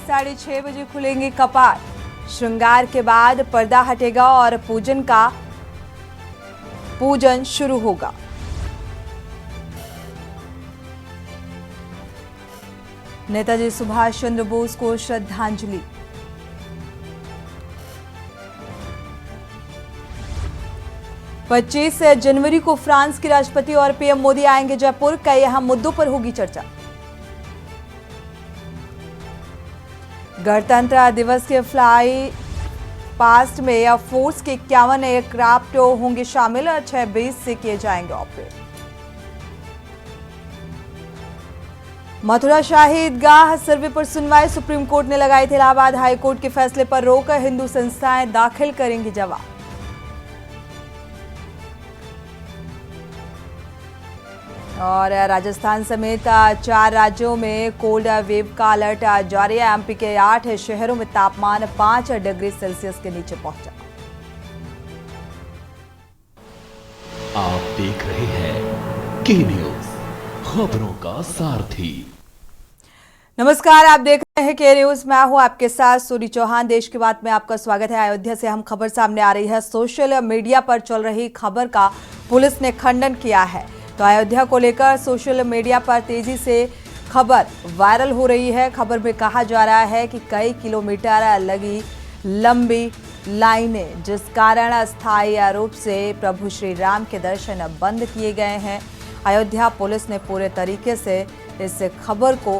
6:30 बजे खुलेंगे कपाट। श्रृंगार के बाद पर्दा हटेगा और पूजन शुरू होगा। नेताजी सुभाष चंद्र बोस को श्रद्धांजलि। पच्चीस जनवरी को फ्रांस के राष्ट्रपति और पीएम मोदी आएंगे जयपुर। कई अहम मुद्दों पर होगी चर्चा। गणतंत्र दिवस के फ्लाई पास्ट में एयरफोर्स के 51 एयरक्राफ्ट होंगे शामिल। 6 बेस से किए जाएंगे ऑपरेट। मथुरा शाही ईदगाह सर्वे पर सुनवाई। सुप्रीम कोर्ट ने लगाई थी इलाहाबाद हाई कोर्ट के फैसले पर रोक। हिंदू संस्थाएं दाखिल करेंगी जवाब। और राजस्थान समेत 4 राज्यों में कोल्ड वेव का अलर्ट जारी है। एमपी के 8 शहरों में तापमान 5 डिग्री सेल्सियस के नीचे पहुंचा। आप देख रहे हैं के न्यूज, खबरों का सारथी। नमस्कार, आप देख रहे हैं के न्यूज। मैं हूं आपके साथ सूरी चौहान। देश की बात में आपका स्वागत है। अयोध्या से हम खबर सामने आ रही है। सोशल मीडिया पर चल रही खबर का पुलिस ने खंडन किया है। तो अयोध्या को लेकर सोशल मीडिया पर तेजी से खबर वायरल हो रही है। खबर में कहा जा रहा है कि कई किलोमीटर लगी लंबी लाइनें, जिस कारण अस्थायी रूप से प्रभु श्री राम के दर्शन बंद किए गए हैं। अयोध्या पुलिस ने पूरे तरीके से इस खबर को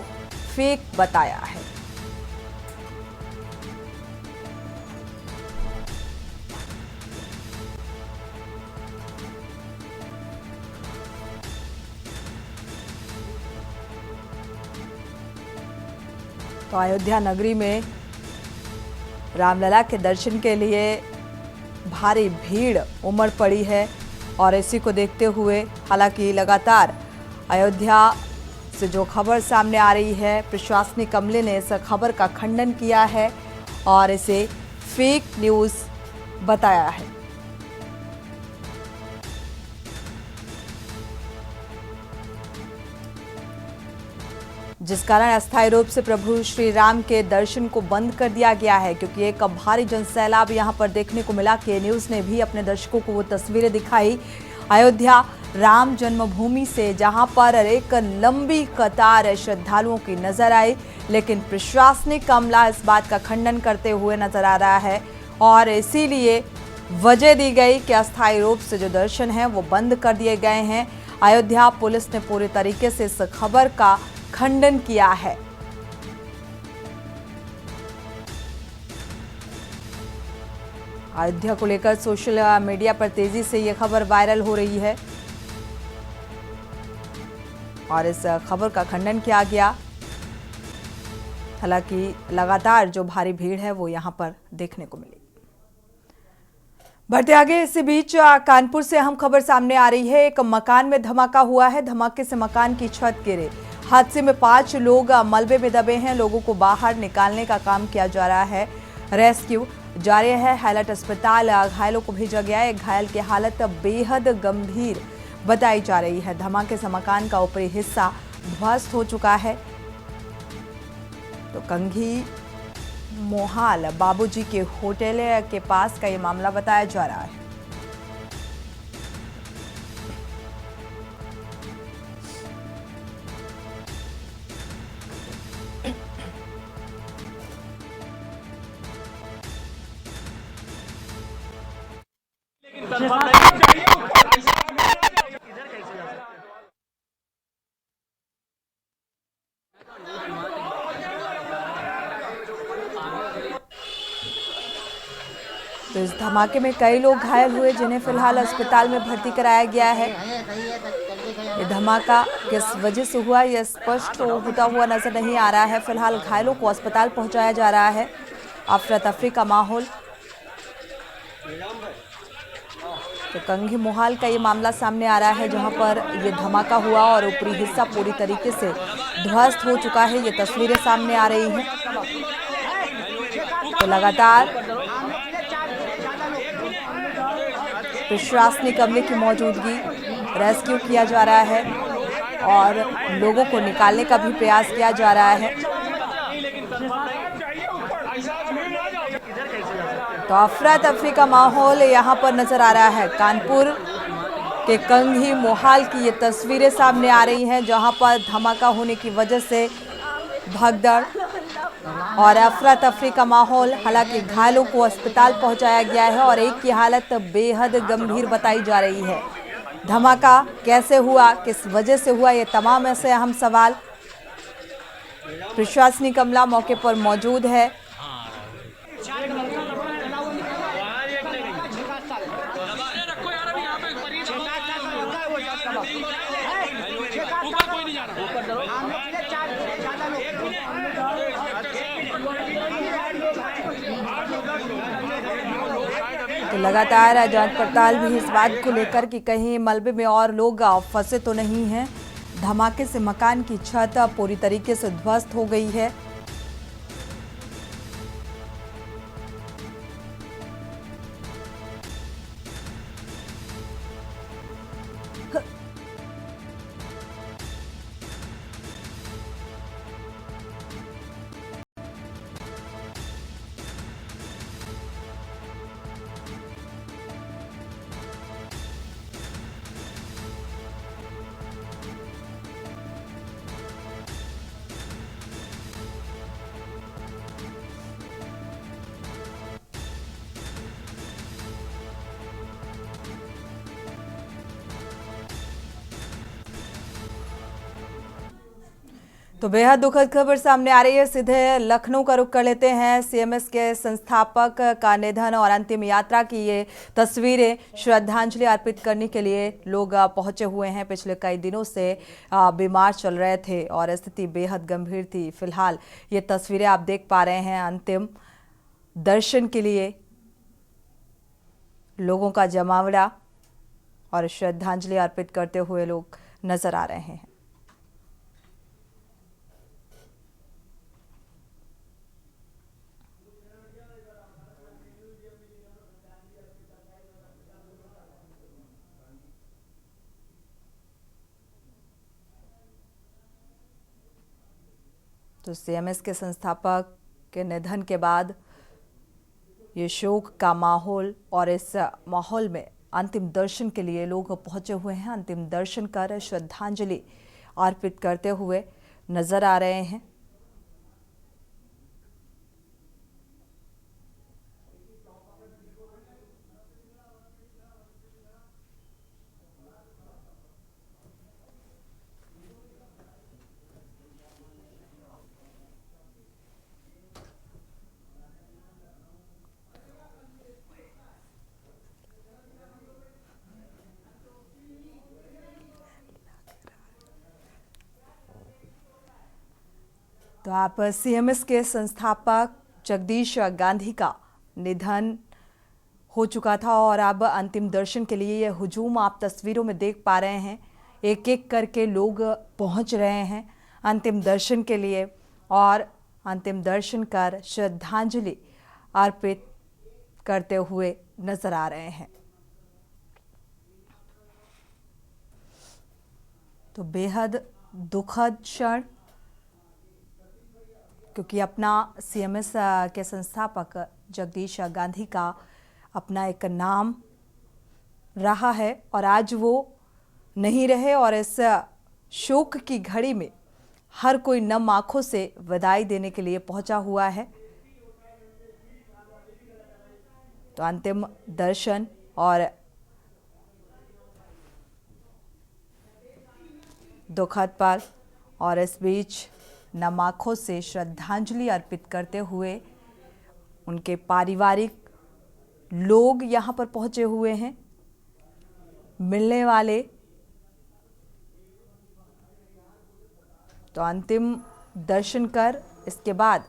फेक बताया है। तो अयोध्या नगरी में रामलला के दर्शन के लिए भारी भीड़ उमड़ पड़ी है। और इसी को देखते हुए हालांकि लगातार अयोध्या से जो खबर सामने आ रही है, प्रशासनिक अमले ने इस खबर का खंडन किया है और इसे फेक न्यूज़ बताया है। जिस कारण अस्थायी रूप से प्रभु श्री राम के दर्शन को बंद कर दिया गया है, क्योंकि एक भारी जनसैलाब यहां पर देखने को मिला। के न्यूज़ ने भी अपने दर्शकों को वो तस्वीरें दिखाई अयोध्या राम जन्मभूमि से, जहां पर एक लंबी कतार श्रद्धालुओं की नजर आई। लेकिन प्रशासनिक अमला इस बात का खंडन करते हुए नजर आ रहा है और इसीलिए वजह दी गई कि अस्थायी रूप से जो दर्शन हैं वो बंद कर दिए गए हैं। अयोध्या पुलिस ने पूरे तरीके से इस खबर का खंडन किया है। अयोध्या को लेकर सोशल मीडिया पर तेजी से यह खबर वायरल हो रही है और इस खबर का खंडन किया गया। हालांकि लगातार जो भारी भीड़ है वो यहां पर देखने को मिली। बढ़ते आगे, इसी बीच कानपुर से अहम खबर सामने आ रही है। एक मकान में धमाका हुआ है। धमाके से मकान की छत गिरे। हादसे में 5 लोग मलबे में दबे हैं। लोगों को बाहर निकालने का काम किया जा रहा है। रेस्क्यू जारी है। हाईलाइट अस्पताल घायलों को भेजा गया है। घायल की हालत बेहद गंभीर बताई जा रही है। धमाके से मकान का ऊपरी हिस्सा ध्वस्त हो चुका है। तो कंघी मोहाल बाबूजी के होटल के पास का ये मामला बताया जा रहा है। तो इस धमाके में कई लोग घायल हुए, जिन्हें फिलहाल अस्पताल में भर्ती कराया गया है। ये धमाका किस वजह से हुआ यह स्पष्ट होता हुआ नजर नहीं आ रहा है। फिलहाल घायलों को अस्पताल पहुंचाया जा रहा है। अफरा तफरी का माहौल। तो कंघी मोहाल का ये मामला सामने आ रहा है, जहां पर ये धमाका हुआ और ऊपरी हिस्सा पूरी तरीके से ध्वस्त हो चुका है। ये तस्वीरें सामने आ रही हैं। तो लगातार प्रशासनिक अमले की मौजूदगी, रेस्क्यू किया जा रहा है और लोगों को निकालने का भी प्रयास किया जा रहा है। तो अफरा तफरी का माहौल यहाँ पर नजर आ रहा है। कानपुर के कंघी मोहाल की ये तस्वीरें सामने आ रही हैं, जहां पर धमाका होने की वजह से भगदड़ और अफरा तफरी का माहौल। हालांकि घायलों को अस्पताल पहुंचाया गया है और एक की हालत बेहद गंभीर बताई जा रही है। धमाका कैसे हुआ, किस वजह से हुआ, ये तमाम ऐसे अहम सवाल। प्रशासनिक अमला मौके पर मौजूद है। तो लगातार जांच पड़ताल भी इस बात को लेकर कि कहीं मलबे में और लोग फंसे तो नहीं हैं। धमाके से मकान की छत पूरी तरीके से ध्वस्त हो गई है। तो बेहद दुखद खबर सामने आ रही है। सीधे लखनऊ का रुख कर लेते हैं। सीएमएस के संस्थापक का निधन और अंतिम यात्रा की ये तस्वीरें श्रद्धांजलि अर्पित करने के लिए लोग पहुंचे हुए हैं। पिछले कई दिनों से बीमार चल रहे थे और स्थिति बेहद गंभीर थी। फिलहाल ये तस्वीरें आप देख पा रहे हैं। अंतिम दर्शन के लिए लोगों का जमावड़ा और श्रद्धांजलि अर्पित करते हुए लोग नजर आ रहे हैं। तो सीएमएस के संस्थापक के निधन के बाद ये शोक का माहौल और इस माहौल में अंतिम दर्शन के लिए लोग पहुंचे हुए हैं। अंतिम दर्शन कर श्रद्धांजलि अर्पित करते हुए नजर आ रहे हैं। तो आप सीएमएस के संस्थापक जगदीश गांधी का निधन हो चुका था और अब अंतिम दर्शन के लिए ये हुजूम आप तस्वीरों में देख पा रहे हैं। एक एक करके लोग पहुंच रहे हैं अंतिम दर्शन के लिए और अंतिम दर्शन कर श्रद्धांजलि अर्पित करते हुए नजर आ रहे हैं। तो बेहद दुखद क्षण, क्योंकि अपना सीएमएस के संस्थापक जगदीश गांधी का अपना एक नाम रहा है और आज वो नहीं रहे और इस शोक की घड़ी में हर कोई नम आंखों से विदाई देने के लिए पहुंचा हुआ है। तो अंतिम दर्शन और दुखद पल और इस बीच नम आंखों से श्रद्धांजलि अर्पित करते हुए उनके पारिवारिक लोग यहां पर पहुंचे हुए हैं। मिलने वाले तो अंतिम दर्शन कर इसके बाद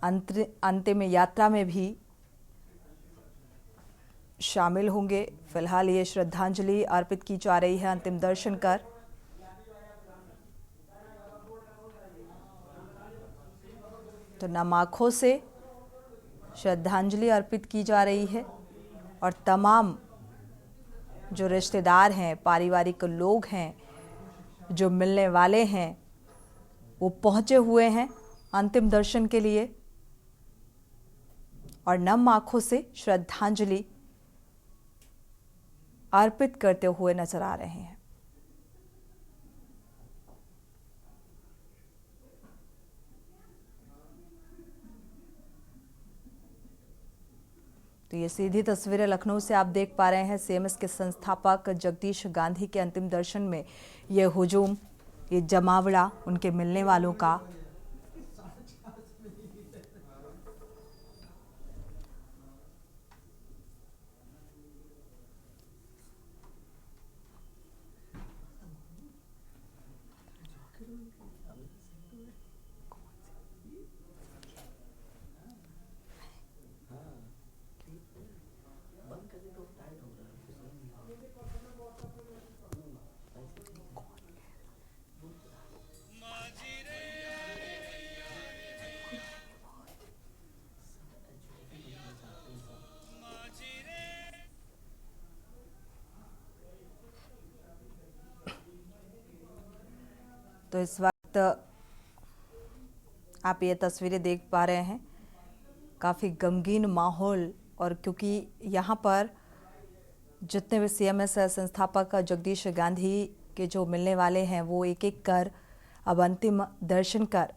अंतिम यात्रा में भी शामिल होंगे। फिलहाल ये श्रद्धांजलि अर्पित की जा रही है अंतिम दर्शन कर। तो नम आंखों से श्रद्धांजलि अर्पित की जा रही है और तमाम जो रिश्तेदार हैं, पारिवारिक लोग हैं, जो मिलने वाले हैं, वो पहुंचे हुए हैं अंतिम दर्शन के लिए। और नम आंखों से श्रद्धांजलि अर्पित करते हुए नजर आ रहे हैं। तो ये सीधी तस्वीरें लखनऊ से आप देख पा रहे हैं। सीएमएस के संस्थापक जगदीश गांधी के अंतिम दर्शन में ये हुजूम, ये जमावड़ा उनके मिलने वालों का। तो इस वक्त आप ये तस्वीरें देख पा रहे हैं, काफ़ी गमगीन माहौल। और क्योंकि यहाँ पर जितने भी सीएमएस संस्थापक जगदीश गांधी के जो मिलने वाले हैं वो एक एक कर अब अंतिम दर्शन कर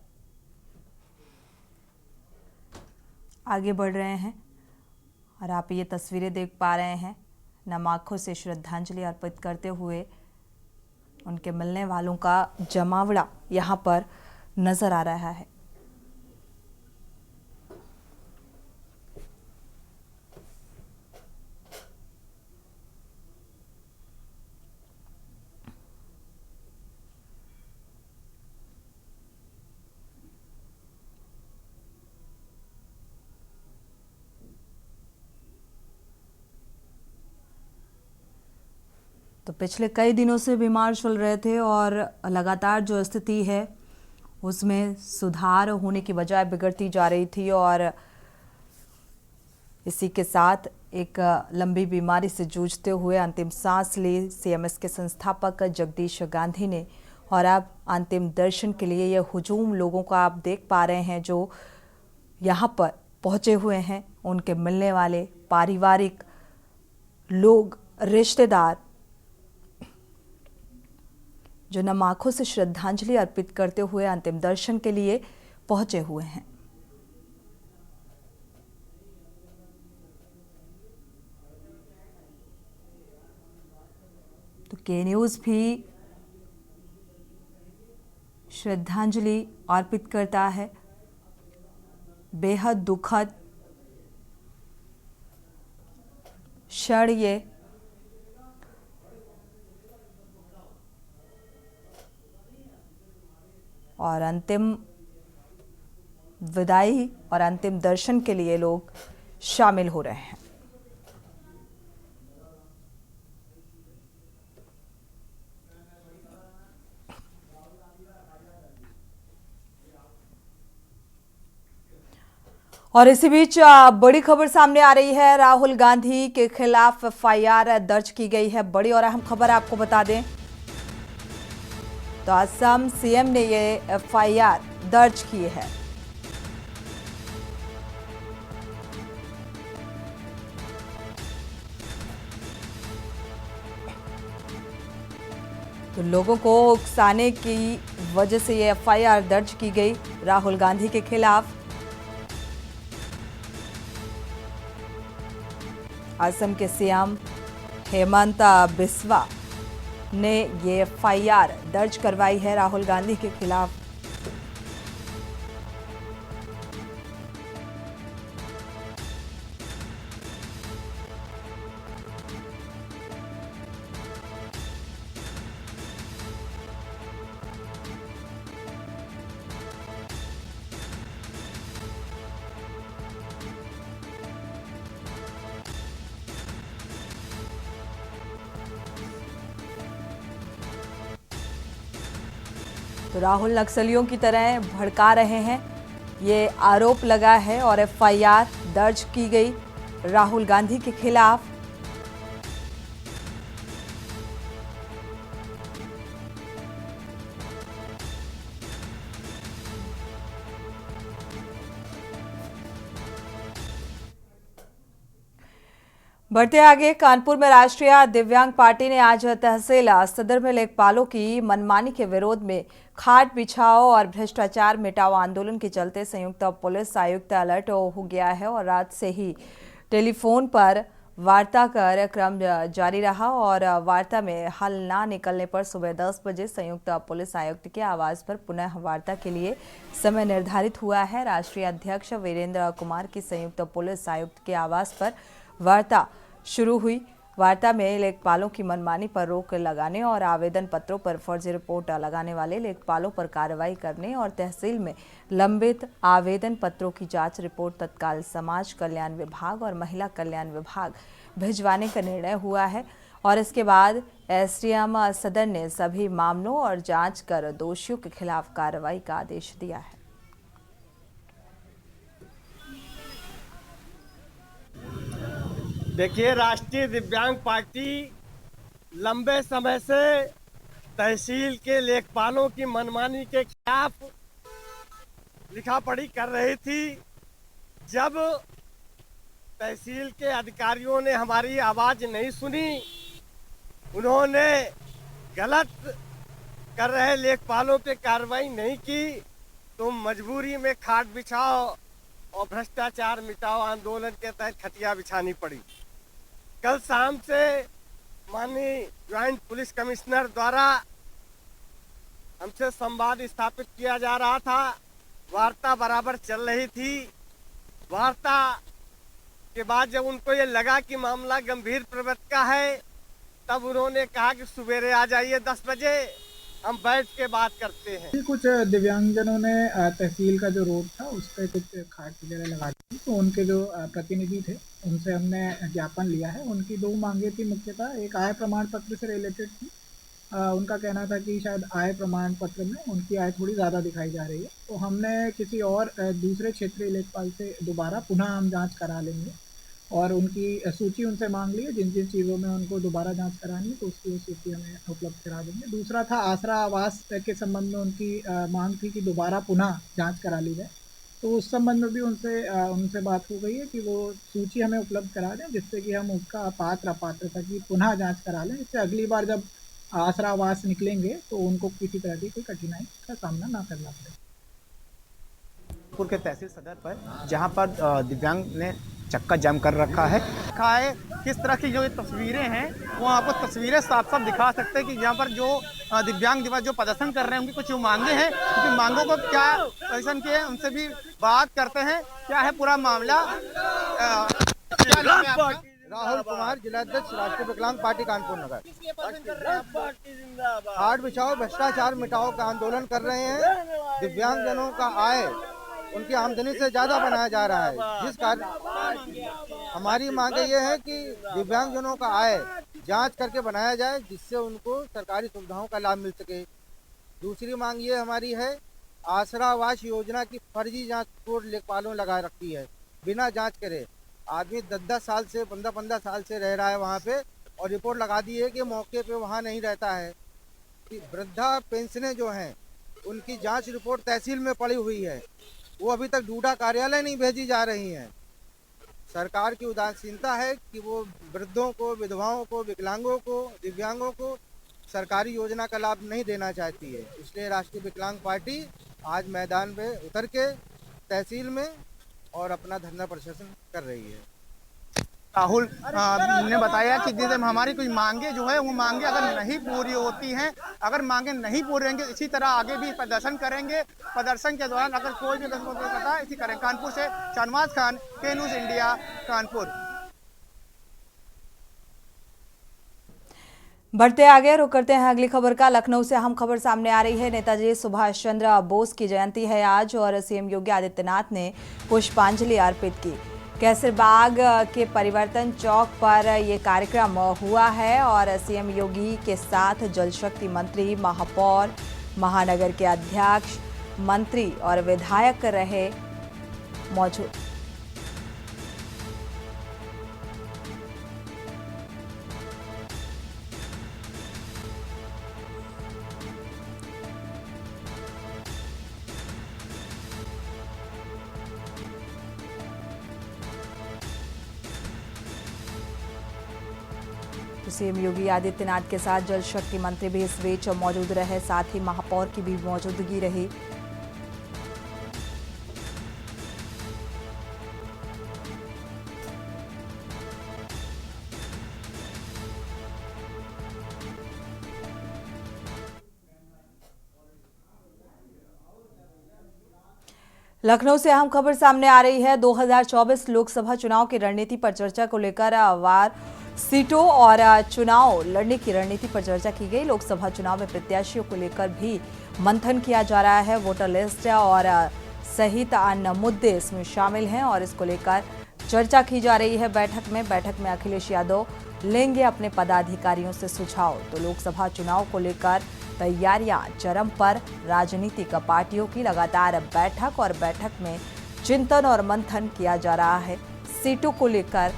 आगे बढ़ रहे हैं। और आप ये तस्वीरें देख पा रहे हैं, नम आंखों से श्रद्धांजलि अर्पित करते हुए उनके मिलने वालों का जमावड़ा यहाँ पर नजर आ रहा है। तो पिछले कई दिनों से बीमार चल रहे थे और लगातार जो स्थिति है उसमें सुधार होने की बजाय बिगड़ती जा रही थी। और इसी के साथ एक लंबी बीमारी से जूझते हुए अंतिम सांस ली सीएमएस के संस्थापक जगदीश गांधी ने। और अब अंतिम दर्शन के लिए ये हुजूम लोगों का आप देख पा रहे हैं जो यहाँ पर पहुँचे हुए हैं। उनके मिलने वाले पारिवारिक लोग, रिश्तेदार जो नम आंखों से श्रद्धांजलि अर्पित करते हुए अंतिम दर्शन के लिए पहुंचे हुए हैं। तो के न्यूज़ भी श्रद्धांजलि अर्पित करता है। बेहद दुखद क्षण ये। और अंतिम विदाई और अंतिम दर्शन के लिए लोग शामिल हो रहे हैं। और इसी बीच बड़ी खबर सामने आ रही है। राहुल गांधी के खिलाफ एफआईआर दर्ज की गई है। बड़ी और अहम खबर आपको बता दें तो असम सीएम ने ये एफआईआर दर्ज की है। तो लोगों को उकसाने की वजह से ये एफआईआर दर्ज की गई राहुल गांधी के खिलाफ। असम के सीएम हेमंत बिस्वा ने ये एफआईआर दर्ज करवाई है राहुल गांधी के खिलाफ। तो राहुल नक्सलियों की तरह भड़का रहे हैं, ये आरोप लगा है और एफआईआर दर्ज की गई राहुल गांधी के खिलाफ। बढ़ते आगे, कानपुर में राष्ट्रीय दिव्यांग पार्टी ने आज तहसील सदर में लेखपालों की मनमानी के विरोध में खाट बिछाओ और भ्रष्टाचार मिटाओ आंदोलन के चलते संयुक्त पुलिस आयुक्त अलर्ट हो गया है और रात से ही टेलीफोन पर वार्ता कर क्रम जारी रहा और वार्ता में हल ना निकलने पर सुबह 10 बजे संयुक्त पुलिस आयुक्त के आवास पर पुनः वार्ता के लिए समय निर्धारित हुआ है। राष्ट्रीय अध्यक्ष वीरेंद्र कुमार की संयुक्त पुलिस आयुक्त के आवास पर वार्ता शुरू हुई। वार्ता में लेखपालों की मनमानी पर रोक लगाने और आवेदन पत्रों पर फर्जी रिपोर्ट लगाने वाले लेखपालों पर कार्रवाई करने और तहसील में लंबित आवेदन पत्रों की जांच रिपोर्ट तत्काल समाज कल्याण विभाग और महिला कल्याण विभाग भिजवाने का निर्णय हुआ है और इसके बाद एसडीएम सदर ने सभी मामलों और जांच कर दोषियों के खिलाफ कार्रवाई का आदेश दिया है। देखिए, राष्ट्रीय दिव्यांग पार्टी लंबे समय से तहसील के लेखपालों की मनमानी के खिलाफ लिखापढ़ी कर रही थी। जब तहसील के अधिकारियों ने हमारी आवाज नहीं सुनी, उन्होंने गलत कर रहे लेखपालों पे कार्रवाई नहीं की, तो मजबूरी में खाट बिछाओ और भ्रष्टाचार मिटाओ आंदोलन के तहत खटिया बिछानी पड़ी। कल शाम से माननीय ज्वाइंट पुलिस कमिश्नर द्वारा हमसे संवाद स्थापित किया जा रहा था। वार्ता बराबर चल रही थी। वार्ता के बाद जब उनको ये लगा कि मामला गंभीर प्रवृत्ति का है, तब उन्होंने कहा कि सुबेरे आ जाइए 10 बजे, हम बैठ के बात करते हैं। कुछ दिव्यांगजनों ने तहसील का जो रोड था उस पर कुछ खाट वगैरह लगा दी, तो उनके जो प्रतिनिधि थे उनसे हमने ज्ञापन लिया है। उनकी 2 मांगे थी, मुख्यतः एक आय प्रमाण पत्र से रिलेटेड थी। उनका कहना था कि शायद आय प्रमाण पत्र में उनकी आय थोड़ी ज़्यादा दिखाई जा रही है, तो हमने किसी और दूसरे क्षेत्रीय लेखपाल से दोबारा पुनः हम जाँच करा लेंगे और उनकी सूची उनसे मांग ली है। जिन जिन चीज़ों में उनको दोबारा जांच करानी है तो उसकी वो सूची हमें उपलब्ध करा देंगे। दूसरा था आसरा आवास के संबंध में उनकी मांग थी कि दोबारा पुनः जांच करा ली जाए, तो उस संबंध में भी उनसे बात हो गई है कि वो सूची हमें उपलब्ध करा दें, जिससे कि हम उसका अपात्रता की पुनः जाँच करा लें, जिससे अगली बार जब आसरा आवास निकलेंगे तो उनको किसी तरह की कोई कठिनाई का सामना ना करना पड़े। कानपुर के तहसील सदर पर जहां पर दिव्यांग ने चक्का जाम कर रखा है, किस तरह की जो तस्वीरें हैं वो आपको तस्वीरें साफ साफ दिखा सकते हैं कि यहाँ पर जो दिव्यांग दिवस जो प्रदर्शन कर रहे हैं उनकी कुछ मांगे हैं, उनकी मांगों को क्या प्रदर्शन किए हैं उनसे भी बात करते हैं। क्या है पूरा मामला? राहुल कुमार, जिलाध्यक्ष राष्ट्रीय विकलांग पार्टी कानपुर नगर। खाट बिछाओ भ्रष्टाचार मिटाओ का आंदोलन कर रहे हैं। दिव्यांगजनों का आय उनकी आमदनी से ज्यादा बनाया जा रहा है, जिस कारण हमारी मांग ये है कि दिव्यांगजनों का आय जांच करके बनाया जाए, जिससे उनको सरकारी सुविधाओं का लाभ मिल सके। दूसरी मांग ये हमारी है, आसरा आवास योजना की फर्जी जांच रिपोर्ट लेखपालों लगा रखी है, बिना जांच करे। आदमी 10-10 साल से 15-15 साल से रह रहा है वहाँ पे और रिपोर्ट लगा दी है कि मौके पे वहाँ नहीं रहता है। वृद्धा पेंशनें जो हैं उनकी जांच रिपोर्ट तहसील में पड़ी हुई है, वो अभी तक डूडा कार्यालय नहीं भेजी जा रही हैं। सरकार की उदासीनता है कि वो वृद्धों को, विधवाओं को, विकलांगों को, दिव्यांगों को सरकारी योजना का लाभ नहीं देना चाहती है। इसलिए राष्ट्रीय विकलांग पार्टी आज मैदान में उतर के तहसील में और अपना धरना प्रदर्शन कर रही है। राहुल ने बताया कि जैसे हमारी कुछ मांगे जो है वो मांगे अगर नहीं पूरी होती हैं, अगर मांगे नहीं पूरी होंगे इसी तरह आगे भी प्रदर्शन करेंगे। प्रदर्शन के दौरान अगर कोई भी पता इसी करें। कानपुर से शाहनवाज खान, के न्यूज़ इंडिया, कानपुर। बढ़ते आगे रुक करते हैं अगली खबर का। लखनऊ से अहम खबर सामने आ रही है। नेताजी सुभाष चंद्र बोस की जयंती है आज और सीएम योगी आदित्यनाथ ने पुष्पांजलि अर्पित की। कैसरबाग के परिवर्तन चौक पर ये कार्यक्रम हुआ है और सीएम योगी के साथ जल शक्ति मंत्री, महापौर, महानगर के अध्यक्ष, मंत्री और विधायक रहे मौजूद। तो सीएम योगी आदित्यनाथ के साथ जल शक्ति मंत्री भी इस बीच मौजूद रहे, साथ ही महापौर की भी मौजूदगी रही। लखनऊ से अहम खबर सामने आ रही है। 2024 लोकसभा चुनाव की रणनीति पर चर्चा को लेकर वार सीटों और चुनाव लड़ने की रणनीति पर चर्चा की गई। लोकसभा चुनाव में प्रत्याशियों को लेकर भी मंथन किया जा रहा है। वोटर लिस्ट और सहित अन्य मुद्दे इसमें शामिल हैं और इसको लेकर चर्चा की जा रही है। बैठक में अखिलेश यादव लेंगे अपने पदाधिकारियों से सुझाव। तो लोकसभा चुनाव को लेकर तैयारियां चरम पर। राजनीतिक पार्टियों की लगातार बैठक में चिंतन और मंथन किया जा रहा है सीटों को लेकर।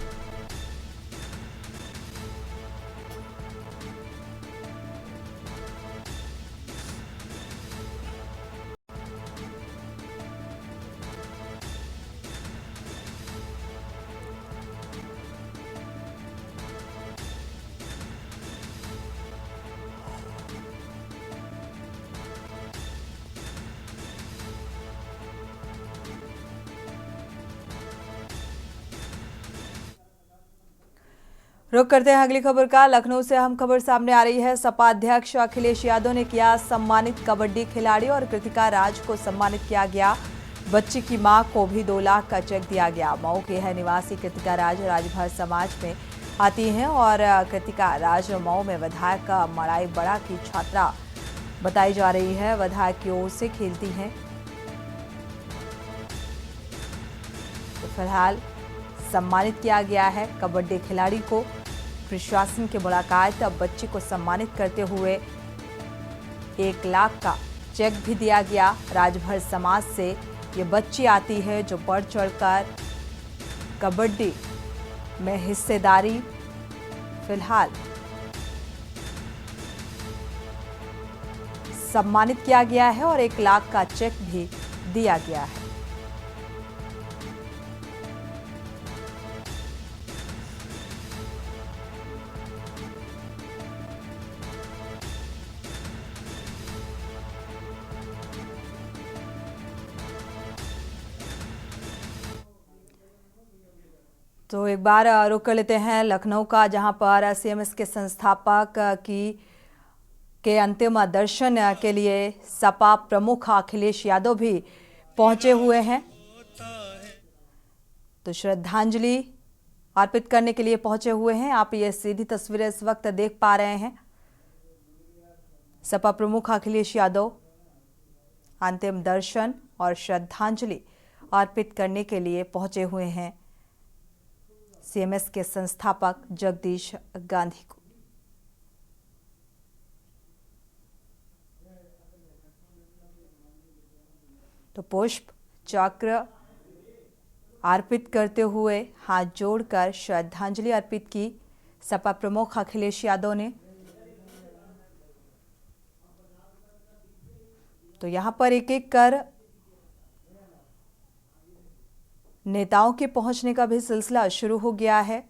रुक करते हैं अगली खबर का। लखनऊ से अहम खबर सामने आ रही है। सपा अध्यक्ष अखिलेश यादव ने किया सम्मानित। कबड्डी खिलाड़ी और कृतिका राज को सम्मानित किया गया। बच्ची की मां को भी 2 लाख का चेक दिया गया। मऊ के है निवासी कृतिका राज राजभर समाज में आती हैं और कृतिका राज मऊ में विधायक मड़ाई बड़ा की छात्रा बताई जा रही है। विधायक की ओर से खेलती हैं। तो फिलहाल सम्मानित किया गया है कबड्डी खिलाड़ी को। प्रशासन की मुलाकात। अब बच्ची को सम्मानित करते हुए 1 लाख का चेक भी दिया गया। राजभर समाज से ये बच्ची आती है जो बढ़ चढ़कर कबड्डी में हिस्सेदारी फिलहाल सम्मानित किया गया है और 1 लाख का चेक भी दिया गया है। तो एक बार रुक कर लेते हैं लखनऊ का, जहां पर सीएमएस के संस्थापक के अंतिम दर्शन के लिए सपा प्रमुख अखिलेश यादव भी पहुंचे हुए हैं। तो श्रद्धांजलि अर्पित करने के लिए पहुंचे हुए हैं। आप ये सीधी तस्वीरें इस वक्त देख पा रहे हैं। सपा प्रमुख अखिलेश यादव अंतिम दर्शन और श्रद्धांजलि अर्पित करने के लिए पहुंचे हुए हैं सीएमएस के संस्थापक जगदीश गांधी को। तो पुष्प चक्र अर्पित करते हुए हाथ जोड़कर श्रद्धांजलि अर्पित की सपा प्रमुख अखिलेश यादव ने। तो यहां पर एक एक कर नेताओं के पहुंचने का भी सिलसिला शुरू हो गया है।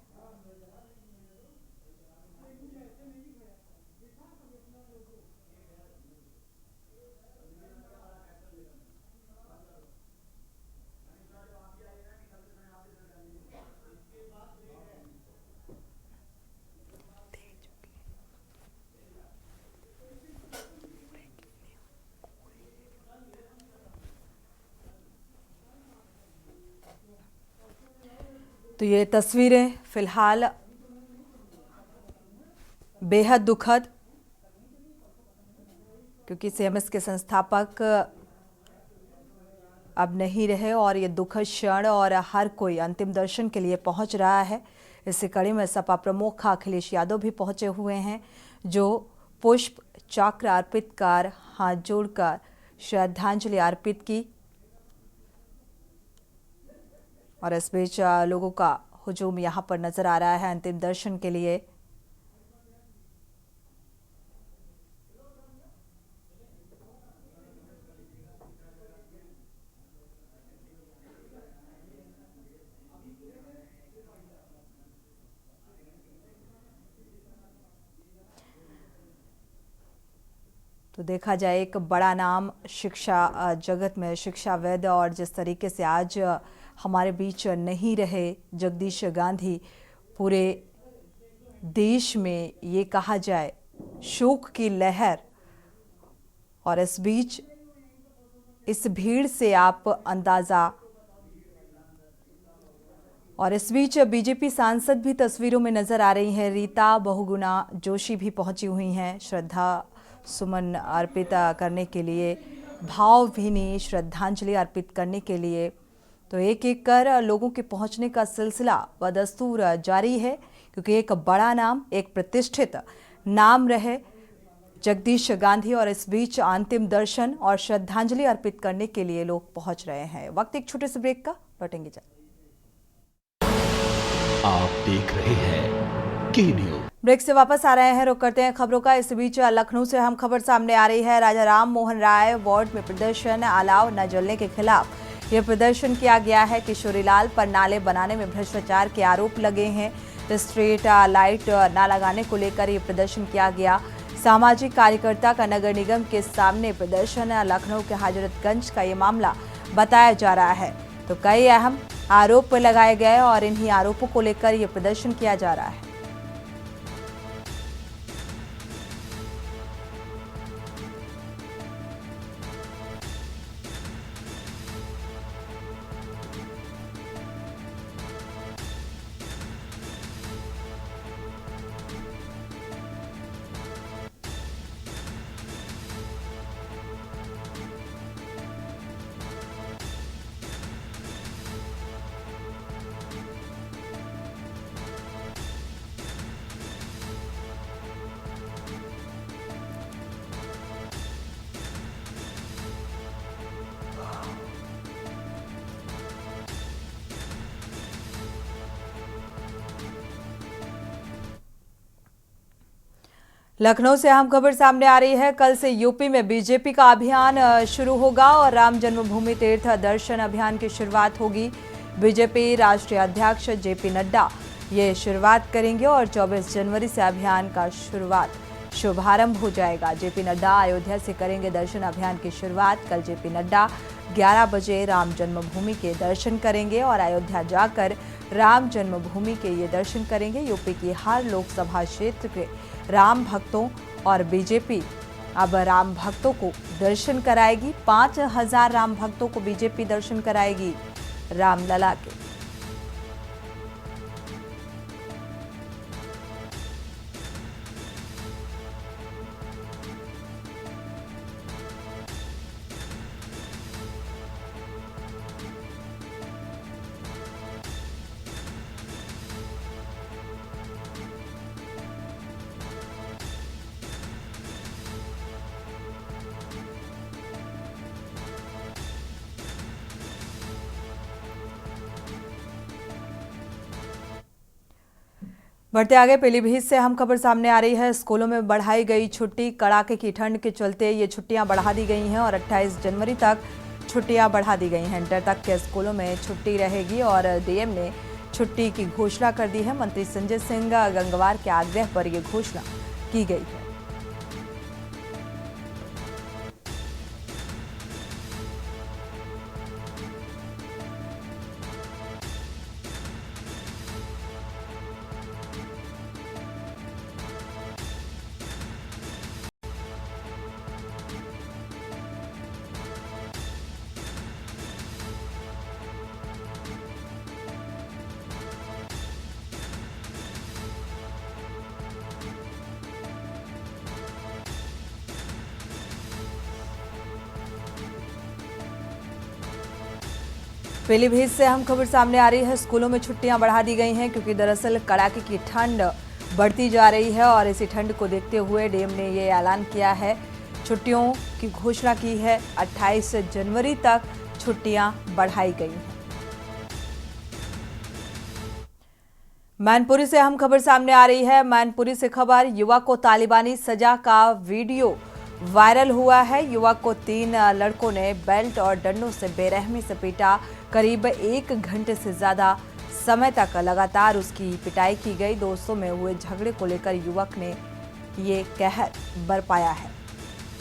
तो ये तस्वीरें फिलहाल बेहद दुखद, क्योंकि सीएमएस के संस्थापक अब नहीं रहे और ये दुखद क्षण और हर कोई अंतिम दर्शन के लिए पहुंच रहा है। इसी कड़ी में सपा प्रमुख अखिलेश यादव भी पहुंचे हुए हैं, जो पुष्प चक्र अर्पित कर हाथ जोड़कर श्रद्धांजलि अर्पित की। और इस बीच लोगों का हुजूम यहां पर नजर आ रहा है अंतिम दर्शन के लिए। तो देखा जाए एक बड़ा नाम शिक्षा जगत में, शिक्षाविद, और जिस तरीके से आज हमारे बीच नहीं रहे जगदीश गांधी, पूरे देश में ये कहा जाए शोक की लहर। और इस बीच इस भीड़ से आप अंदाजा, और इस बीच बीजेपी सांसद भी तस्वीरों में नजर आ रही हैं। रीता बहुगुणा जोशी भी पहुंची हुई हैं श्रद्धा सुमन अर्पित करने के लिए, भावभीनी श्रद्धांजलि अर्पित करने के लिए। तो एक एक कर लोगों के पहुंचने का सिलसिला बदस्तूर जारी है, क्योंकि एक बड़ा नाम, एक प्रतिष्ठित नाम रहे जगदीश गांधी, और इस बीच अंतिम दर्शन और श्रद्धांजलि अर्पित करने के लिए लोग पहुंच रहे हैं। वक्त एक छोटे से ब्रेक का, लौटेंगे जल्द। आप देख रहे हैं के न्यूज। ब्रेक से वापस आ रहे हैं, रुक करते हैं खबरों का। इस बीच लखनऊ से हम खबर सामने आ रही है। राजा राम मोहन राय वार्ड में प्रदर्शन, अलाव न जलने के खिलाफ यह प्रदर्शन किया गया है। किशोरीलाल पर नाले बनाने में भ्रष्टाचार के आरोप लगे हैं। स्ट्रीट लाइट न लगाने को लेकर यह प्रदर्शन किया गया। सामाजिक कार्यकर्ता का नगर निगम के सामने प्रदर्शन, लखनऊ के हजरतगंज का ये मामला बताया जा रहा है। तो कई अहम आरोप लगाए गए और इन्हीं आरोपों को लेकर यह प्रदर्शन किया जा रहा है। लखनऊ से अहम खबर सामने आ रही है। कल से यूपी में बीजेपी का अभियान शुरू होगा और राम जन्मभूमि तीर्थ दर्शन अभियान की शुरुआत होगी। बीजेपी राष्ट्रीय अध्यक्ष जेपी नड्डा ये शुरुआत करेंगे और 24 जनवरी से अभियान का शुभारंभ हो जाएगा। जेपी नड्डा अयोध्या से करेंगे दर्शन अभियान की शुरुआत। कल जेपी नड्डा 11 बजे राम जन्मभूमि के दर्शन करेंगे और अयोध्या जाकर राम जन्मभूमि के ये दर्शन करेंगे। यूपी की हर लोकसभा क्षेत्र के राम भक्तों और बीजेपी अब राम भक्तों को दर्शन कराएगी। 5000 राम भक्तों को बीजेपी दर्शन कराएगी रामलला के। बढ़ते आगे पीलीभीत से हम खबर सामने आ रही है। स्कूलों में बढ़ाई गई छुट्टी, कड़ाके की ठंड के चलते ये छुट्टियां बढ़ा दी गई हैं और 28 जनवरी तक छुट्टियां बढ़ा दी गई हैं। इंटर तक के स्कूलों में छुट्टी रहेगी और डीएम ने छुट्टी की घोषणा कर दी है। मंत्री संजय सिंह गंगवार के आग्रह पर यह घोषणा की गई है। पीलीभीत से हम खबर सामने आ रही है। स्कूलों में छुट्टियां बढ़ा दी गई हैं क्योंकि दरअसल कड़ाके की ठंड बढ़ती जा रही है और इसी ठंड को देखते हुए डीएम ने ये ऐलान किया है, छुट्टियों की घोषणा की है। 28 जनवरी तक छुट्टियां बढ़ाई गई हैं। मैनपुरी से हम खबर सामने आ रही है। मैनपुरी से खबर, युवक को तालिबानी सजा का वीडियो वायरल हुआ है। युवक को 3 लड़कों ने बेल्ट और डंडों से बेरहमी से पीटा। करीब 1 घंटे से ज्यादा समय तक लगातार उसकी पिटाई की गई। दोस्तों में हुए झगड़े को लेकर युवक ने ये कहर बरपाया है।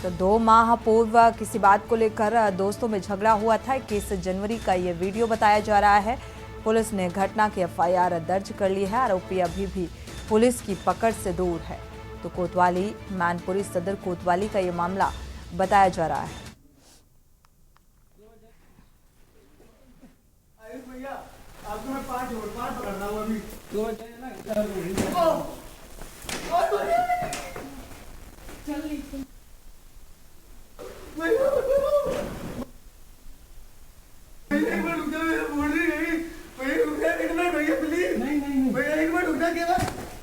तो 2 माह पूर्व किसी बात को लेकर दोस्तों में झगड़ा हुआ था। 21 जनवरी का ये वीडियो बताया जा रहा है। पुलिस ने घटना की एफआईआर दर्ज कर ली है। आरोपी अभी भी पुलिस की पकड़ से दूर है। तो कोतवाली मैनपुरी सदर कोतवाली का ये मामला बताया जा रहा है। आपको मैं 5 पकड़ रहा हूँ अभी।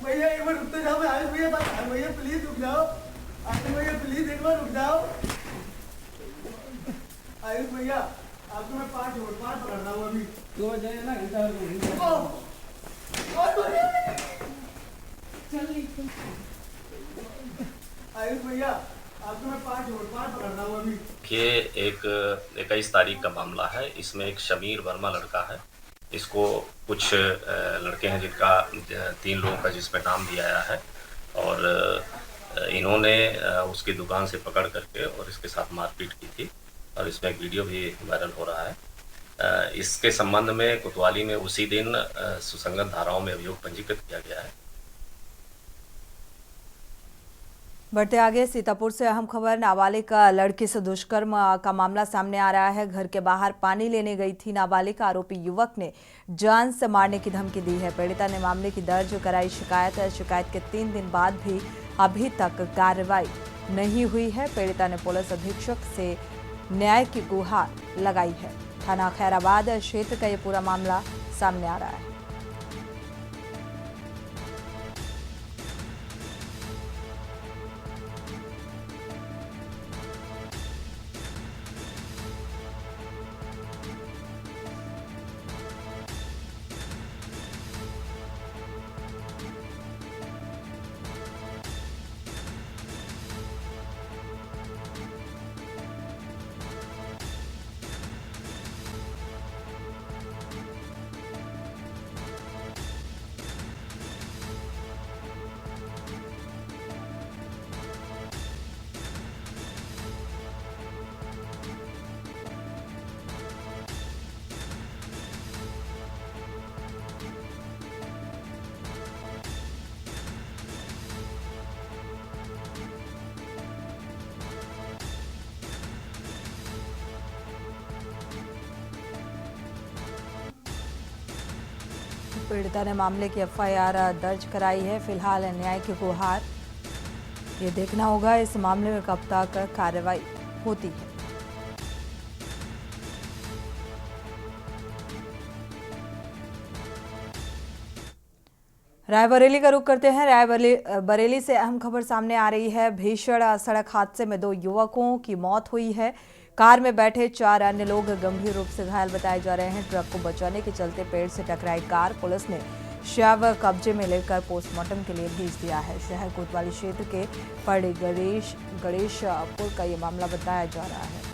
भैया एक बार रुकते जाओ। भैया प्लीज रुक जाओ। भैया प्लीज एक बार रुक जाओ। आयुष भैया आपको मैं 5 पकड़ रहा हूँ अभी। आयुष भैया आपको मैं 5 पकड़ रहा हूँ अभी। ये एक 21 तारीख का मामला है। इसमें एक शमीर वर्मा लड़का है। इसको कुछ लड़के हैं जिनका 3 लोगों का जिसमें नाम भी आया है, और इन्होंने उसकी दुकान से पकड़ करके और इसके साथ मारपीट की थी, और इसमें एक वीडियो भी वायरल हो रहा है। इसके संबंध में कोतवाली में उसी दिन सुसंगत धाराओं में अभियोग पंजीकृत किया गया है। बढ़ते आगे, सीतापुर से अहम खबर। नाबालिग लड़की से दुष्कर्म का मामला सामने आ रहा है। घर के बाहर पानी लेने गई थी नाबालिग। आरोपी युवक ने जान से मारने की धमकी दी है। पीड़िता ने मामले की दर्ज कराई शिकायत है। शिकायत के 3 दिन बाद भी अभी तक कार्रवाई नहीं हुई है। पीड़िता ने पुलिस अधीक्षक से न्याय की गुहार लगाई है। थाना खैराबाद क्षेत्र का ये पूरा मामला सामने आ रहा है। पीड़िता ने मामले की एफआईआर दर्ज कराई है। फिलहाल न्याय की गुहार। ये देखना होगा इस मामले में कब तक कार्रवाई होती है। रायबरेली का रुख करते हैं। रायबरेली से अहम खबर सामने आ रही है। भीषण सड़क हादसे में 2 युवकों की मौत हुई है। कार में बैठे 4 अन्य लोग गंभीर रूप से घायल बताए जा रहे हैं। ट्रक को बचाने के चलते पेड़ से टकराई कार। पुलिस ने शव कब्जे में लेकर पोस्टमार्टम के लिए भेज दिया है। शहर कोतवाली क्षेत्र के पड़े गणेशपुर का ये मामला बताया जा रहा है।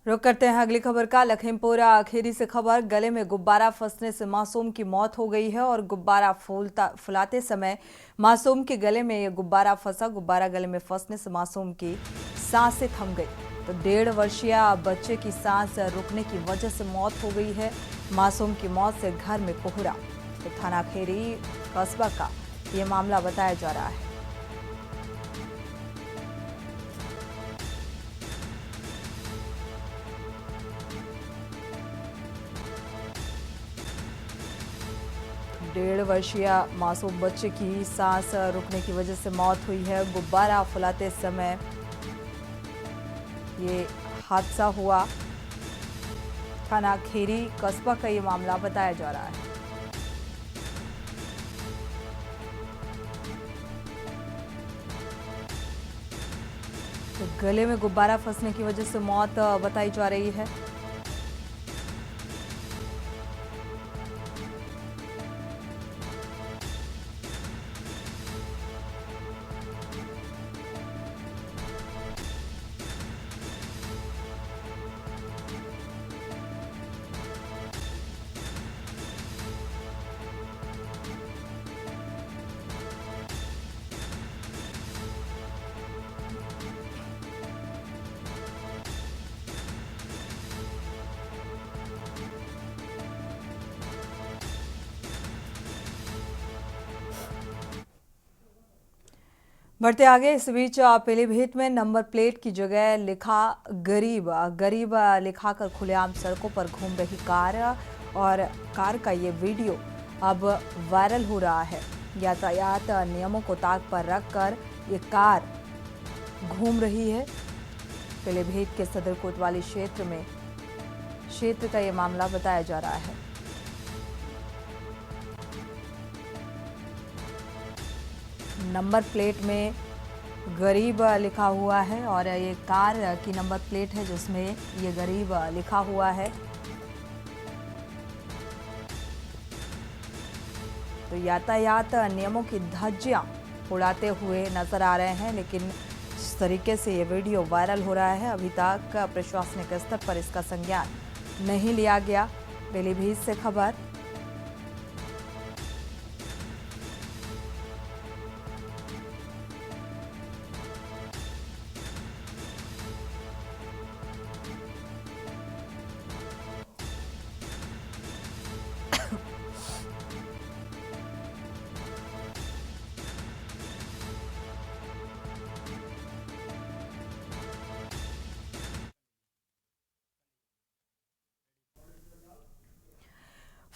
रुक करते हैं अगली खबर का। लखीमपुर खीरी से खबर। गले में गुब्बारा फंसने से मासूम की मौत हो गई है और गुब्बारा फुलाते समय मासूम के गले में ये गुब्बारा फंसा। गुब्बारा गले में फंसने से मासूम की सांसें थम गई। तो 1.5 वर्षीय बच्चे की सांस रुकने की वजह से मौत हो गई है। मासूम की मौत से घर में कोहरा। तो थाना खीरी कस्बा का ये मामला बताया जा रहा है। डेढ़ वर्षीय मासूम बच्चे की सांस रुकने की वजह से मौत हुई है। गुब्बारा फुलाते समय ये हादसा हुआ। थाना खीरी कस्बा का ये मामला बताया जा रहा है। गले में गुब्बारा फंसने की वजह से मौत बताई जा रही है। बढ़ते आगे, इस बीच पीलीभीत में नंबर प्लेट की जगह लिखा गरीब लिखाकर खुलेआम सड़कों पर घूम रही कार और कार का ये वीडियो अब वायरल हो रहा है। यातायात नियमों को ताक पर रखकर ये कार घूम रही है। पीलीभीत के सदर कोतवाली क्षेत्र का ये मामला बताया जा रहा है। नंबर प्लेट में गरीब लिखा हुआ है और ये कार की नंबर प्लेट है जिसमें ये गरीब लिखा हुआ है। तो यातायात नियमों की धज्जियां उड़ाते हुए नजर आ रहे हैं, लेकिन जिस तरीके से ये वीडियो वायरल हो रहा है अभी तक प्रशासनिक स्तर पर इसका संज्ञान नहीं लिया गया। पीलीभीत से खबर।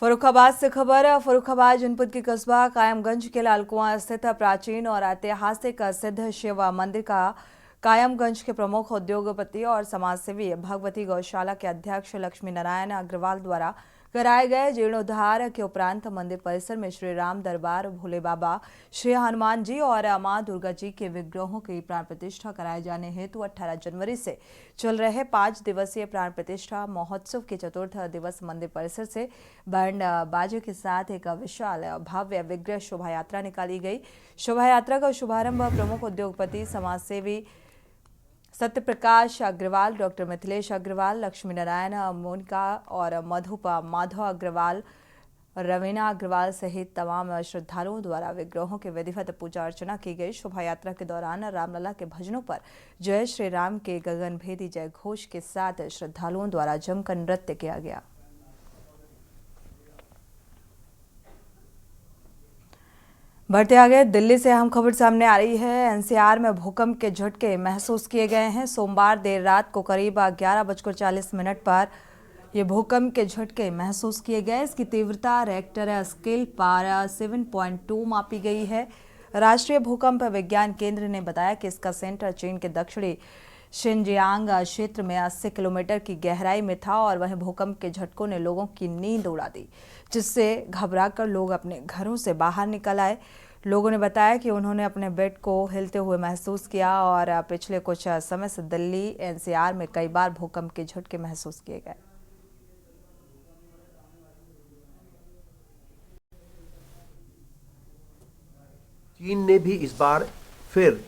फर्रुखाबाद से खबर। फर्रुखाबाद जनपद के कस्बा कायमगंज के लालकुआं स्थित प्राचीन और ऐतिहासिक सिद्ध शिव मंदिर का कायमगंज के प्रमुख उद्योगपति और समाजसेवी भगवती गौशाला के अध्यक्ष लक्ष्मी नारायण अग्रवाल द्वारा कराए गए जीर्णोद्धार के उपरांत मंदिर परिसर में श्री राम दरबार, भोले बाबा, श्री हनुमान जी और मां दुर्गा जी के विग्रहों की प्राण प्रतिष्ठा कराए जाने हेतु 18 जनवरी से चल रहे 5 दिवसीय प्राण प्रतिष्ठा महोत्सव के चतुर्थ दिवस मंदिर परिसर से बैंड बाजे के साथ एक विशाल भव्य विग्रह शोभा यात्रा निकाली गई। शोभा यात्रा का शुभारंभ प्रमुख उद्योगपति समाजसेवी सत्यप्रकाश अग्रवाल, डॉक्टर मिथिलेश अग्रवाल, लक्ष्मी नारायण मोनिका और माधव अग्रवाल, रवीना अग्रवाल सहित तमाम श्रद्धालुओं द्वारा विग्रहों की विधिवत पूजा अर्चना की गई। शोभा यात्रा के दौरान रामलला के भजनों पर जय श्री राम के गगनभेदी जय घोष के साथ श्रद्धालुओं द्वारा जमकर नृत्य किया गया। बढ़ते आगे, दिल्ली से अहम खबर सामने आ रही है। एनसीआर में भूकंप के झटके महसूस किए गए हैं। सोमवार देर रात को करीब 11:40 पर ये भूकंप के झटके महसूस किए गए। इसकी तीव्रता रेक्टर स्केल पर 7.2 मापी गई है। राष्ट्रीय भूकंप विज्ञान केंद्र ने बताया कि इसका सेंटर चीन के दक्षिणी शिनजियांग क्षेत्र में 80 किलोमीटर की गहराई में था और वहीं भूकंप के झटकों ने लोगों की नींद उड़ा दी, जिससे घबराकर लोग अपने घरों से बाहर निकल आए। लोगों ने बताया कि उन्होंने अपने बेड को हिलते हुए महसूस किया और पिछले कुछ समय से दिल्ली एनसीआर में कई बार भूकंप के झटके महसूस किए गए। चीन ने भी इस बार फिर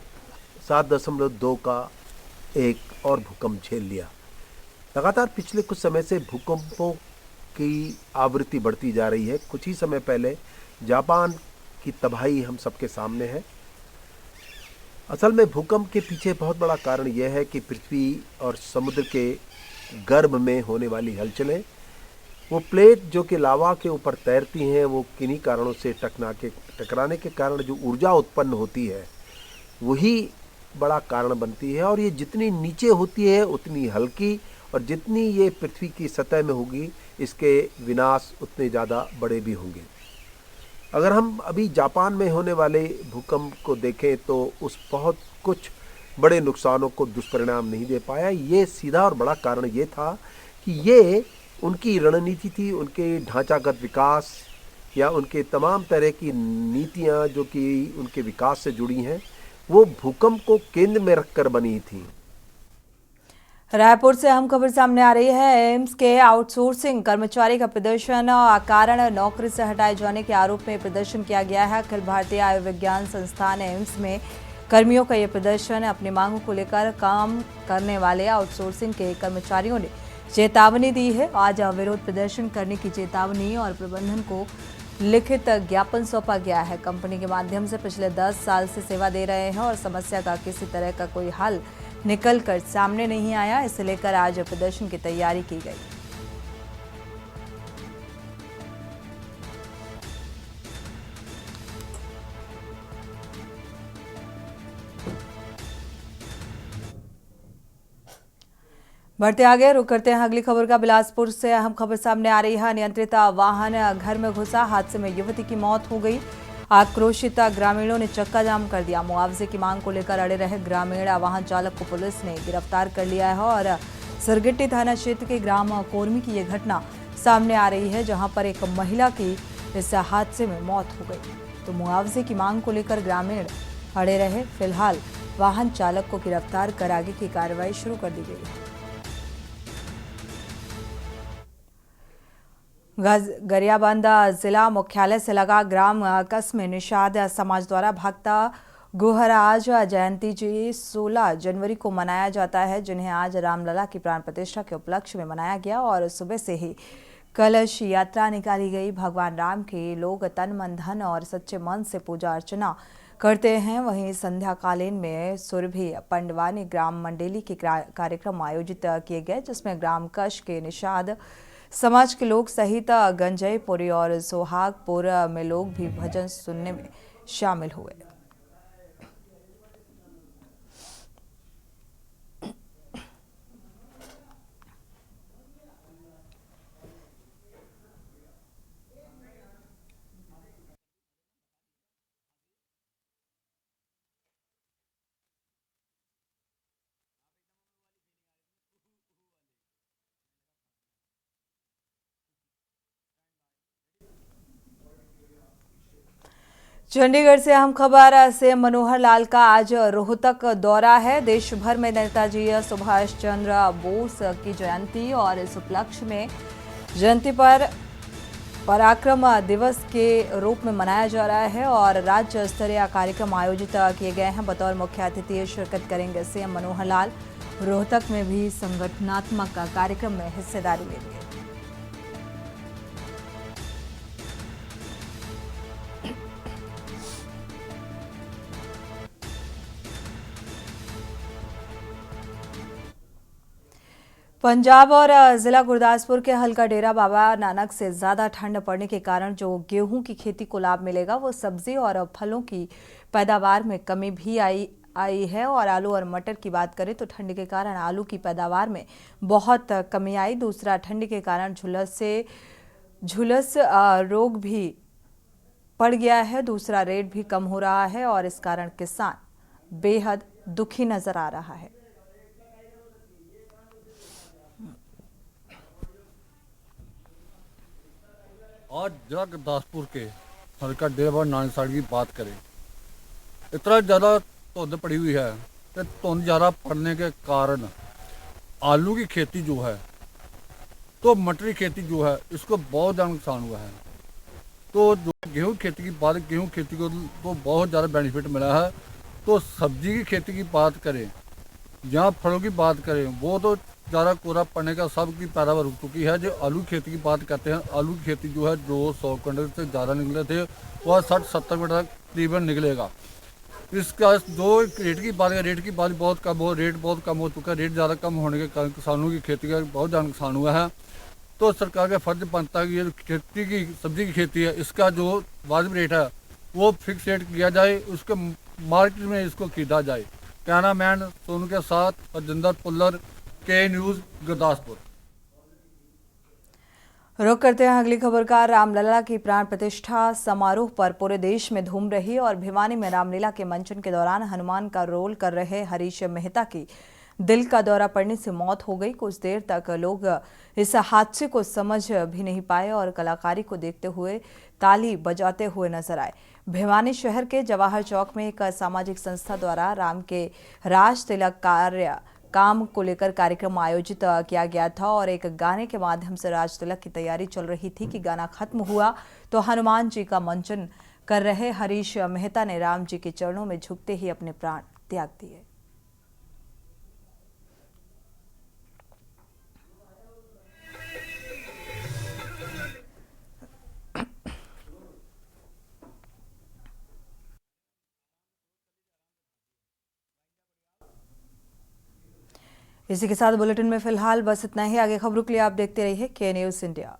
7.2 का एक और भूकंप झेल लिया। लगातार पिछले कुछ समय से भूकंपों की आवृत्ति बढ़ती जा रही है। कुछ ही समय पहले जापान की तबाही हम सबके सामने है। असल में भूकंप के पीछे बहुत बड़ा कारण यह है कि पृथ्वी और समुद्र के गर्भ में होने वाली हलचलें, वो प्लेट जो कि लावा के ऊपर तैरती हैं, वो किन्हीं कारणों से टकराने के कारण जो ऊर्जा उत्पन्न होती है वही बड़ा कारण बनती है। और ये जितनी नीचे होती है उतनी हल्की, और जितनी ये पृथ्वी की सतह में होगी इसके विनाश उतने ज़्यादा बड़े भी होंगे। अगर हम अभी जापान में होने वाले भूकंप को देखें तो उस बहुत कुछ बड़े नुकसानों को दुष्परिणाम नहीं दे पाया। ये सीधा और बड़ा कारण ये था कि ये उनकी रणनीति थी, उनके ढांचागत विकास या उनके तमाम तरह की नीतियाँ जो कि उनके विकास से जुड़ी हैं, वो भूकंप को केंद्र में रखकर बनी थी। रायपुर से अहम खबर सामने आ रही है। एम्स के आउटसोर्सिंग कर्मचारी का प्रदर्शन कारण नौकरी से हटाए जाने के आरोप में प्रदर्शन किया गया है। अखिल भारतीय आयुर्विज्ञान संस्थान एम्स में कर्मियों का यह प्रदर्शन अपनी मांगों को लेकर काम करने वाले आउटसोर्सिंग के कर्मचारियों ने चेतावनी दी है। आज विरोध प्रदर्शन करने की चेतावनी और प्रबंधन को लिखित ज्ञापन सौंपा गया है। कंपनी के माध्यम से पिछले 10 साल से सेवा दे रहे हैं और समस्या का किसी तरह का कोई हल निकल कर सामने नहीं आया। इसे लेकर आज प्रदर्शन की तैयारी की गई। बढ़ते आगे रुक करते हैं अगली खबर का। बिलासपुर से अहम खबर सामने आ रही है। अनियंत्रित वाहन घर में घुसा, हादसे में युवती की मौत हो गई। आक्रोशित ग्रामीणों ने चक्का जाम कर दिया। मुआवजे की मांग को लेकर अड़े रहे ग्रामीण वाहन चालक को पुलिस ने गिरफ्तार कर लिया है और सरगिट्टी थाना क्षेत्र के ग्राम कोरमी की यह घटना सामने आ रही है, जहां पर एक महिला की इस हादसे में मौत हो गई। तो मुआवजे की मांग को लेकर ग्रामीण अड़े रहे। फिलहाल वाहन चालक को गिरफ्तार कर आगे की कार्रवाई शुरू कर दी गई है। गरियाबंद जिला मुख्यालय से लगा ग्राम कस में निषाद समाज द्वारा भक्ता गुहराज जयंती जी 16 जनवरी को मनाया जाता है, जिन्हें आज रामलला की प्राण प्रतिष्ठा के उपलक्ष्य में मनाया गया और सुबह से ही कलश यात्रा निकाली गई। भगवान राम के लोग तन मन धन और सच्चे मन से पूजा अर्चना करते हैं। वहीं संध्या कालीन में सुरभि पंडवानी ग्राम मंडेली के कार्यक्रम आयोजित किए गए, जिसमें ग्राम कश के निषाद समाज के लोग सहित गंजयपुरी और सोहागपुर में लोग भी भजन सुनने में शामिल हुए। चंडीगढ़ से अहम खबर सीएम मनोहर लाल का आज रोहतक दौरा है। देश भर में नेताजी सुभाष चंद्र बोस की जयंती और इस उपलक्ष्य में जयंती पर पराक्रम दिवस के रूप में मनाया जा रहा है और राज्य स्तरीय कार्यक्रम आयोजित किए गए हैं। बतौर मुख्य अतिथि शिरकत करेंगे सीएम मनोहर लाल। रोहतक में भी संगठनात्मक कार्यक्रम में हिस्सेदारी लेंगे। पंजाब और जिला गुरदासपुर के हल्का डेरा बाबा नानक से ज्यादा ठंड पड़ने के कारण जो गेहूं की खेती को लाभ मिलेगा, वो सब्जी और फलों की पैदावार में कमी भी आई है। और आलू और मटर की बात करें तो ठंड के कारण आलू की पैदावार में बहुत कमी आई। दूसरा, ठंड के कारण झुलस रोग भी पड़ गया है। दूसरा, रेट भी कम हो रहा है और इस कारण किसान बेहद दुखी नजर आ रहा है। आज जिला गुरदासपुर के हल्का डेरा बाबा नानक साइड की बात करें, इतना ज़्यादा धुंध पड़ी हुई है कि धुंध ज़्यादा पड़ने के कारण आलू की खेती जो है तो मटर की खेती जो है इसको बहुत ज़्यादा नुकसान हुआ है। तो जो गेहूँ खेती की बात, गेहूँ खेती को तो बहुत ज़्यादा बेनिफिट मिला है। तो सब्जी की खेती की बात करें या फलों की बात करें, वो तो ज़्यादा कोरा पड़ने का सबकी पैदावार रुक चुकी है। जो आलू की खेती की बात करते हैं, आलू की खेती जो है जो 100 क्विंटल से ज़्यादा निकले थे वह 60-70 क्विंटल तकरीबन निकलेगा। इसका जो रेट की बात है, रेट की बात बहुत कम हो चुका है। रेट ज़्यादा कम होने के कारण किसानों की खेती का बहुत ज़्यादा नुकसान हुआ है। तो सरकार का फर्ज बनता है कि ये खेती की सब्जी की खेती है, इसका जो वाजिब रेट है वो फिक्स रेट किया जाए, उसके मार्केट में इसको खरीदा जाए। कैमरामैन सोनू के साथ राजेंद्र पुल्लर, के न्यूज़ गुरदासपुर। रुक करते हैं अगली खबर का। रामलला की प्राण प्रतिष्ठा समारोह पर पूरे देश में धूम रही और भिवानी में रामलीला के मंचन के दौरान हनुमान का रोल कर रहे हरीश मेहता की दिल का दौरा पड़ने से मौत हो गई। कुछ देर तक लोग इस हादसे को समझ भी नहीं पाए और कलाकारी को देखते हुए ताली बजाते हुए नजर आए। भिवानी शहर के जवाहर चौक में एक सामाजिक संस्था द्वारा राम के राज तिलक काम को लेकर कार्यक्रम आयोजित किया गया था और एक गाने के माध्यम से राज तिलक की तैयारी चल रही थी कि गाना खत्म हुआ तो हनुमान जी का मंचन कर रहे हरीश मेहता ने राम जी के चरणों में झुकते ही अपने प्राण त्याग दिए। इसी के साथ बुलेटिन में फिलहाल बस इतना ही। आगे खबरों के लिए आप देखते रहिए के न्यूज़ इंडिया।